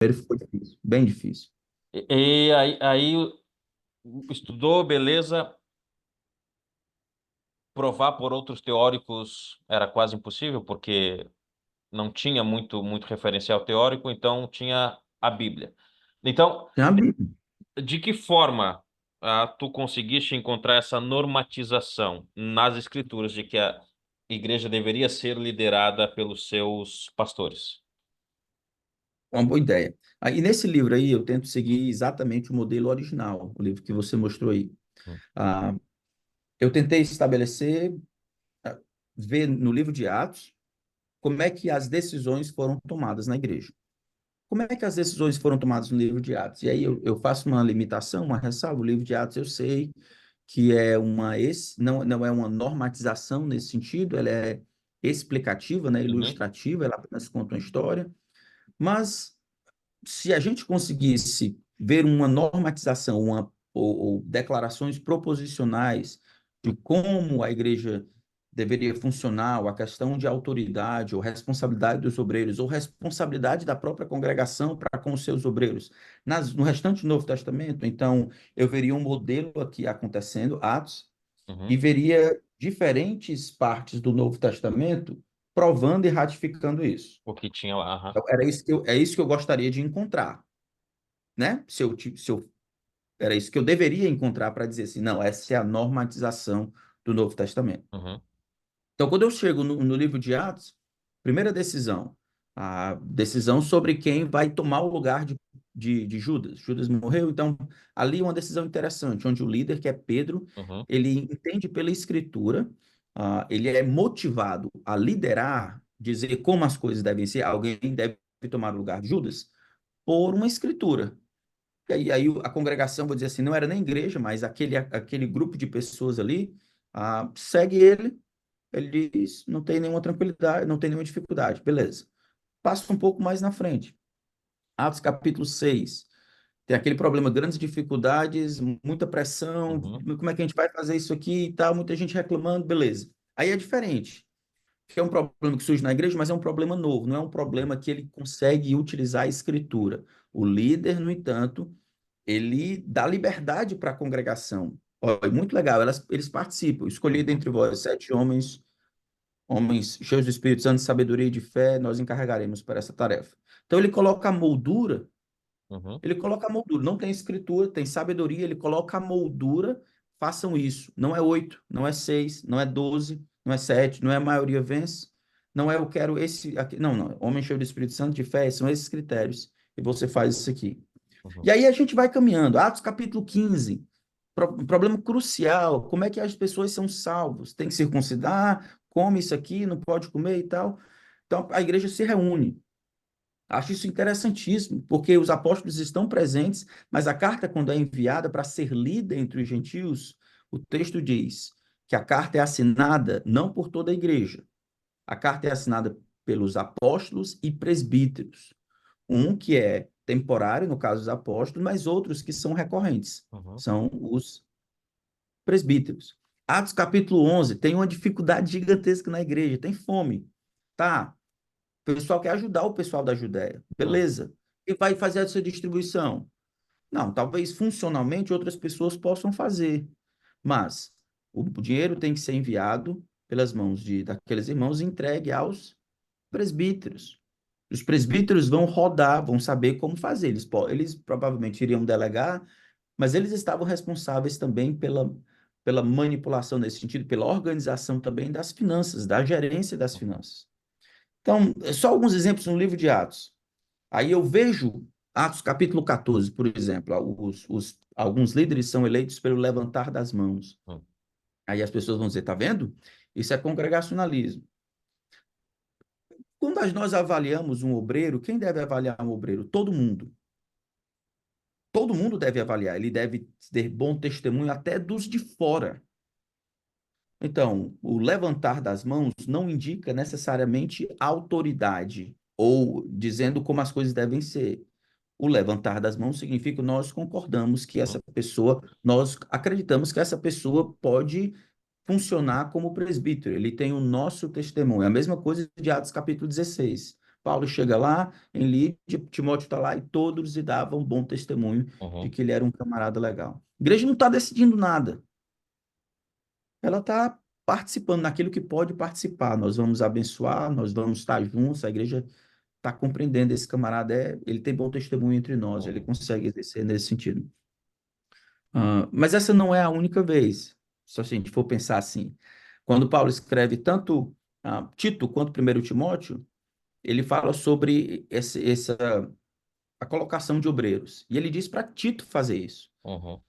Ele foi difícil, bem difícil. E aí estudou, beleza. Provar por outros teóricos era quase impossível, porque não tinha muito referencial teórico, então tinha a Bíblia. Então, Tem a Bíblia. de que forma tu conseguiste encontrar essa normatização nas Escrituras de que a igreja deveria ser liderada pelos seus pastores? Uma boa ideia. Aí, nesse livro aí, eu tento seguir exatamente o modelo original, o livro que você mostrou aí. Hum. Ah, eu tentei estabelecer, ah, ver no livro de Atos, como é que as decisões foram tomadas na igreja. Como é que as decisões foram tomadas no livro de Atos? E aí eu faço uma limitação, uma ressalva. O livro de Atos eu sei que é não é uma normatização nesse sentido, ela é explicativa, né, Uhum, ilustrativa, ela apenas conta uma história. Mas se a gente conseguisse ver uma normatização, ou declarações proposicionais de como a igreja deveria funcionar, ou a questão de autoridade, ou responsabilidade dos obreiros, ou responsabilidade da própria congregação para com os seus obreiros, no restante do Novo Testamento, então eu veria um modelo aqui acontecendo, Atos, e uhum. veria diferentes partes do Novo Testamento provando e ratificando isso. O que tinha lá. Aham. Então, é isso que eu gostaria de encontrar, né? Era isso que eu deveria encontrar para dizer assim, não, essa é a normatização do Novo Testamento. Uhum, Então, quando eu chego no livro de Atos, primeira decisão, a decisão sobre quem vai tomar o lugar de Judas. Judas morreu, então ali uma decisão interessante, onde o líder, que é Pedro, uhum, ele entende pela Escritura, ele é motivado a liderar, dizer como as coisas devem ser, alguém deve tomar o lugar de Judas, por uma Escritura. E aí a congregação, vou dizer assim, não era nem igreja, mas aquele grupo de pessoas ali, segue ele. Ele diz, não tem nenhuma tranquilidade, não tem nenhuma dificuldade. Beleza. Passa um pouco mais na frente. Atos capítulo 6. Tem aquele problema, grandes dificuldades, muita pressão. uhum, Como é que a gente vai fazer isso aqui e tal? Muita gente reclamando, beleza. Aí é diferente. Que é um problema que surge na igreja, mas é um problema novo, não é um problema que ele consegue utilizar a escritura. O líder, no entanto, ele dá liberdade para a congregação. Olha, é muito legal, eles participam. Escolhi uhum, dentre vós 7 homens cheios do Espírito Santo, de sabedoria e de fé, nós encarregaremos para essa tarefa. Então uhum, ele coloca a moldura, não tem escritura, tem sabedoria, ele coloca a moldura, façam isso. Não é 8, não é 6, não é 12, não é 7, não é a maioria vence, não é eu quero esse aqui, não, não, homem cheio do Espírito Santo, de fé, são esses critérios, e você faz isso aqui. uhum, E aí a gente vai caminhando. Atos capítulo 15. Problema crucial. Como é que as pessoas são salvos? Tem que circuncidar, come isso aqui, não pode comer e tal. Então a igreja se reúne. Acho isso interessantíssimo, porque os apóstolos estão presentes, mas a carta, quando é enviada para ser lida entre os gentios, o texto diz que a carta é assinada não por toda a igreja. A carta é assinada pelos apóstolos e presbíteros. Um que é temporário, no caso dos apóstolos, mas outros que são recorrentes, uhum, são os presbíteros. Atos capítulo 11 tem uma dificuldade gigantesca na igreja, tem fome. Tá, o pessoal quer ajudar o pessoal da Judéia, uhum, beleza. E vai fazer essa distribuição? Não, talvez funcionalmente outras pessoas possam fazer, mas o dinheiro tem que ser enviado pelas mãos daqueles irmãos e entregue aos presbíteros. Os presbíteros vão rodar, vão saber como fazer. Eles provavelmente iriam delegar, mas eles estavam responsáveis também pela manipulação nesse sentido, pela organização também das finanças, da gerência das uhum, finanças. Então, só alguns exemplos no livro de Atos. Aí eu vejo Atos capítulo 14, por exemplo, alguns líderes são eleitos pelo levantar das mãos. uhum. Aí as pessoas vão dizer, tá vendo? Isso é congregacionalismo. Quando nós avaliamos um obreiro, quem deve avaliar um obreiro? Todo mundo. Todo mundo deve avaliar. Ele deve ter bom testemunho até dos de fora. Então, o levantar das mãos não indica necessariamente autoridade ou dizendo como as coisas devem ser. O levantar das mãos significa que nós concordamos que essa Uhum. pessoa, nós acreditamos que essa pessoa pode funcionar como presbítero. Ele tem o nosso testemunho. É a mesma coisa de Atos capítulo 16. Paulo chega lá, em Lídia, Timóteo está lá, e todos lhe davam um bom testemunho de Uhum. que ele era um camarada legal. A igreja não está decidindo nada, ela está participando naquilo que pode participar. Nós vamos abençoar, nós vamos estar juntos, a igreja está compreendendo esse camarada, ele tem bom testemunho entre nós, ele Uhum. consegue exercer nesse sentido. Mas essa não é a única vez, se a gente for pensar assim. Quando Paulo escreve tanto Tito quanto primeiro Timóteo, ele fala sobre a colocação de obreiros. E ele diz para Tito fazer isso. Uhum.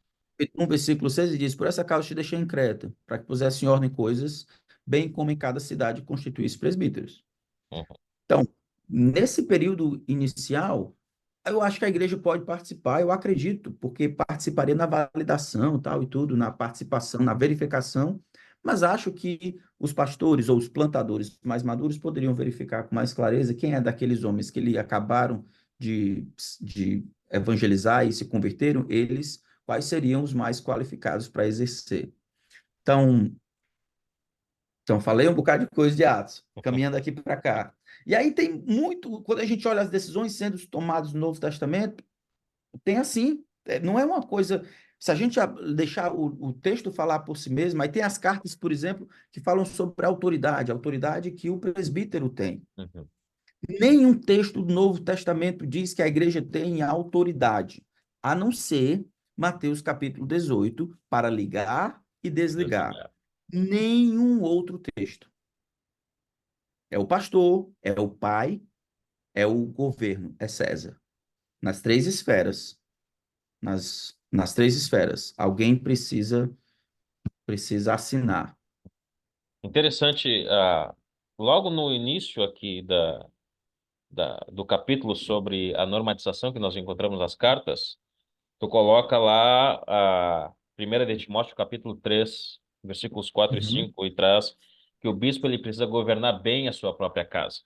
No versículo 6 ele diz: Por essa causa te deixei em Creta, para que pusesse em ordem coisas, bem como em cada cidade constituísse presbíteros. Uhum. Então, nesse período inicial, eu acho que a igreja pode participar, eu acredito, porque participaria na validação, tal e tudo, na participação, na verificação, mas acho que os pastores ou os plantadores mais maduros poderiam verificar com mais clareza quem é daqueles homens que lhe acabaram de evangelizar e se converteram, eles, quais seriam os mais qualificados para exercer. Então, falei um bocado de coisa de Atos, caminhando aqui para cá. E aí tem muito, quando a gente olha as decisões sendo tomadas no Novo Testamento, tem assim, não é uma coisa. Se a gente deixar o texto falar por si mesmo, aí tem as cartas, por exemplo, que falam sobre a autoridade que o presbítero tem. Uhum. Nenhum texto do Novo Testamento diz que a igreja tem autoridade, a não ser Mateus capítulo 18, para ligar e desligar. Desligar. Nenhum outro texto. É o pastor, é o pai, é o governo, é César. Nas três esferas, nas três esferas, alguém precisa assinar. Interessante, logo no início aqui do capítulo sobre a normatização que nós encontramos nas cartas, tu coloca lá a 1 de Timóteo, capítulo 3 versículos 4 e Uhum, 5 e traz que o bispo ele precisa governar bem a sua própria casa,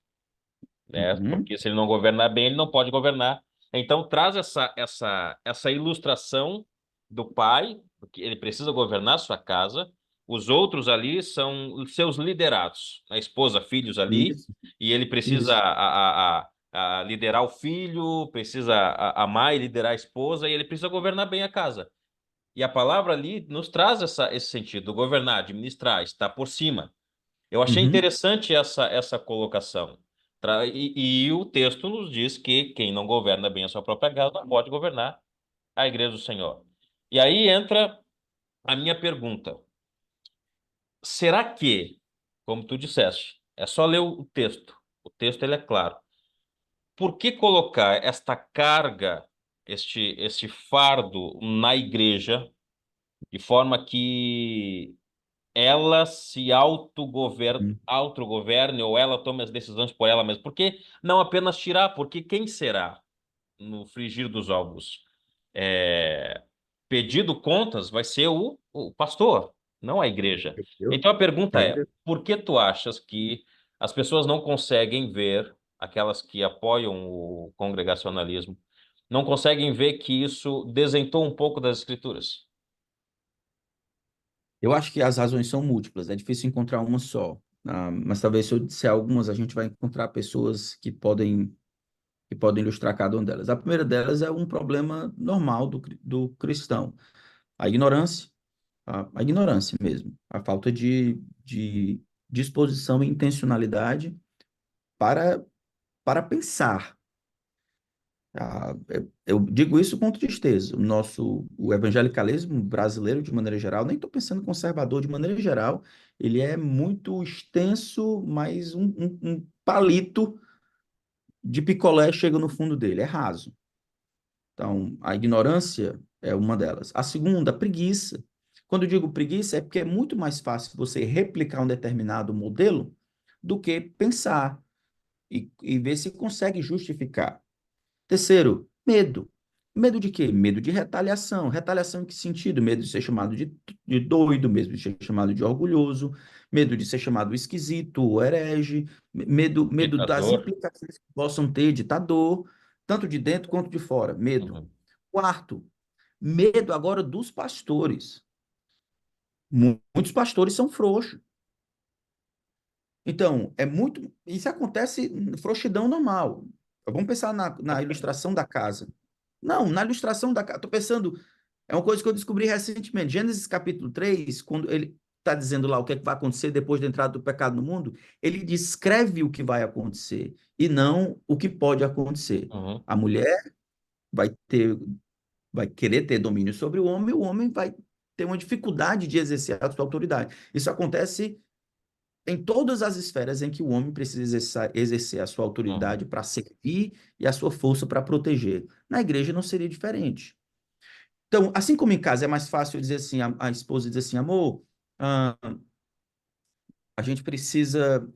né? uhum, Porque se ele não governar bem, ele não pode governar. Então traz essa ilustração do pai, porque ele precisa governar a sua casa. Os outros ali são os seus liderados, a esposa, filhos ali, isso, e ele precisa isso. liderar o filho, precisa amar e liderar a esposa, e ele precisa governar bem a casa. E a palavra ali nos traz esse sentido, governar, administrar, estar por cima. Eu achei Uhum, interessante essa colocação. E o texto nos diz que quem não governa bem a sua própria casa não pode governar a igreja do Senhor. E aí entra a minha pergunta. Será que, como tu disseste, é só ler o texto? O texto ele é claro. Por que colocar esta carga, este fardo na igreja, de forma que ela se uhum. autogoverne ou ela tome as decisões por ela mesma? Por que não apenas tirar? Porque quem será no frigir dos ovos? É, pedido contas vai ser o pastor, não a igreja. Eu, Então a pergunta é: eu, por que tu achas que as pessoas não conseguem ver, aquelas que apoiam o congregacionalismo, não conseguem ver que isso desentou um pouco das escrituras? eu acho que as razões são múltiplas, é difícil encontrar uma só. Mas talvez se eu disser algumas, a gente vai encontrar pessoas que podem ilustrar cada uma delas. A primeira delas é um problema normal do cristão, a ignorância, a ignorância mesmo, a falta de disposição e intencionalidade para, para pensar. Eu digo isso com tristeza. O evangelicalismo brasileiro, de maneira geral, nem estou pensando conservador, de maneira geral, ele é muito extenso, mas um palito de picolé chega no fundo dele, é raso. Então, a ignorância é uma delas. A segunda, a preguiça. Quando eu digo preguiça, é porque é muito mais fácil você replicar um determinado modelo do que pensar e ver se consegue justificar. Terceiro, medo. Medo de quê? Medo de retaliação. Retaliação em que sentido? Medo de ser chamado de doido, medo de ser chamado de orgulhoso, medo de ser chamado esquisito, herege, medo das Ditador? implicações que possam ter, ditador, tanto de dentro quanto de fora. Medo. Uhum. Quarto, medo agora dos pastores. Muitos pastores são frouxos. Então, é muito. Isso acontece em frouxidão normal. Vamos pensar na ilustração da casa. Não, na ilustração da casa. Estou pensando. É uma coisa que eu descobri recentemente. Gênesis capítulo 3, quando ele está dizendo lá o que é que vai acontecer depois da entrada do pecado no mundo, ele descreve o que vai acontecer e não o que pode acontecer. Uhum, A mulher vai ter, vai querer ter domínio sobre o homem vai ter uma dificuldade de exercer a sua autoridade. Isso acontece em todas as esferas em que o homem precisa exercer a sua uhum. autoridade para servir e a sua força para proteger. Na igreja não seria diferente. Então, assim como em casa é mais fácil dizer assim, a esposa dizer assim, amor, ah, a gente precisa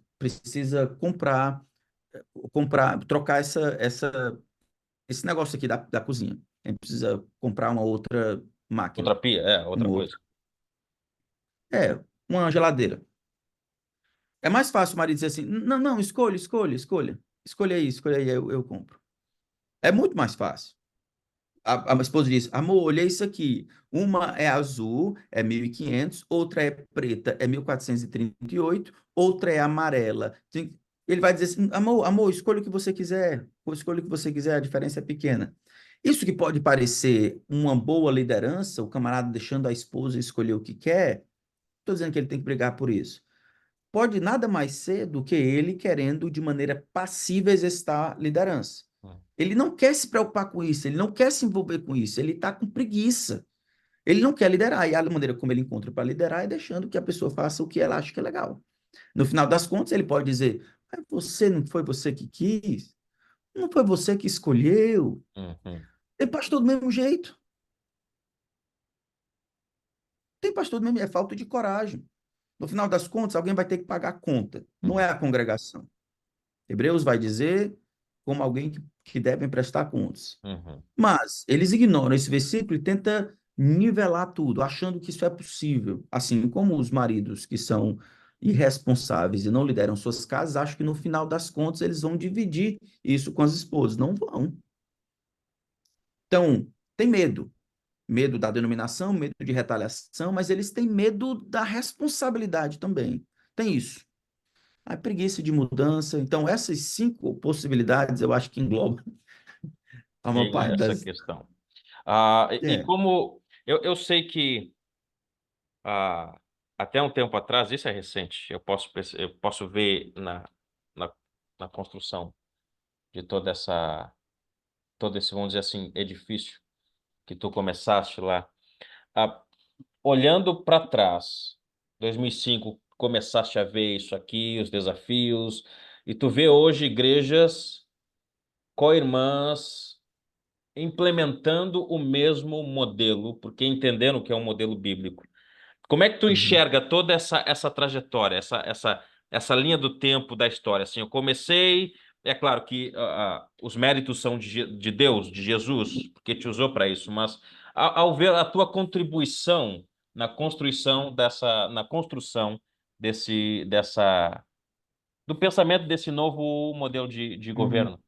comprar, trocar esse negócio aqui da cozinha. A gente precisa comprar uma outra Outra máquina, pia, outra um coisa. outro. É, uma geladeira. É mais fácil o marido dizer assim, não, não, escolha. Escolha aí, eu compro. É muito mais fácil. A esposa diz, amor, olha isso aqui. Uma é azul, é 1.500. Outra é preta, é 1.438. Outra é amarela. Ele vai dizer assim, amor, escolha o que você quiser. Escolha o que você quiser, a diferença é pequena. Isso que pode parecer uma boa liderança, o camarada deixando a esposa escolher o que quer, estou dizendo que ele tem que brigar por isso. Pode nada mais ser do que ele querendo, de maneira passiva, exercitar liderança. Hum. Ele não quer se preocupar com isso, ele não quer se envolver com isso, ele está com preguiça. Ele não quer liderar, e a maneira como ele encontra para liderar é deixando que a pessoa faça o que ela acha que é legal. No final das contas, ele pode dizer: você não foi você que quis, não foi você que escolheu. Uhum, Tem pastor do mesmo jeito, tem pastor do mesmo jeito, é falta de coragem. No final das contas, alguém vai ter que pagar a conta, não é uhum, a congregação. Hebreus vai dizer como alguém que devem prestar contas. uhum. Mas eles ignoram esse versículo e tentam nivelar tudo, achando que isso é possível. Assim como os maridos que são irresponsáveis e não lideram suas casas, acham que no final das contas eles vão dividir isso com as esposas. Não vão. Então, tem medo. Medo da denominação, medo de retaliação, mas eles têm medo da responsabilidade também. Tem isso. A preguiça de mudança. Então, essas 5 possibilidades eu acho que englobam a maior E parte essa das. questão. E É. como eu sei que ah, até um tempo atrás, isso é recente, eu posso ver na, na construção de todo esse, vamos dizer assim, edifício que tu começaste lá. Ah, olhando para trás, 2005, começaste a ver isso aqui, os desafios, e tu vê hoje igrejas co-irmãs implementando o mesmo modelo, porque entendendo que é um modelo bíblico. Como é que tu Uhum, enxerga toda essa trajetória, essa linha do tempo da história? Assim, eu comecei, é claro que os méritos são de Deus, de Jesus, porque te usou para isso, mas ao ver a tua contribuição na construção desse, dessa, do pensamento desse novo modelo de uhum. governo,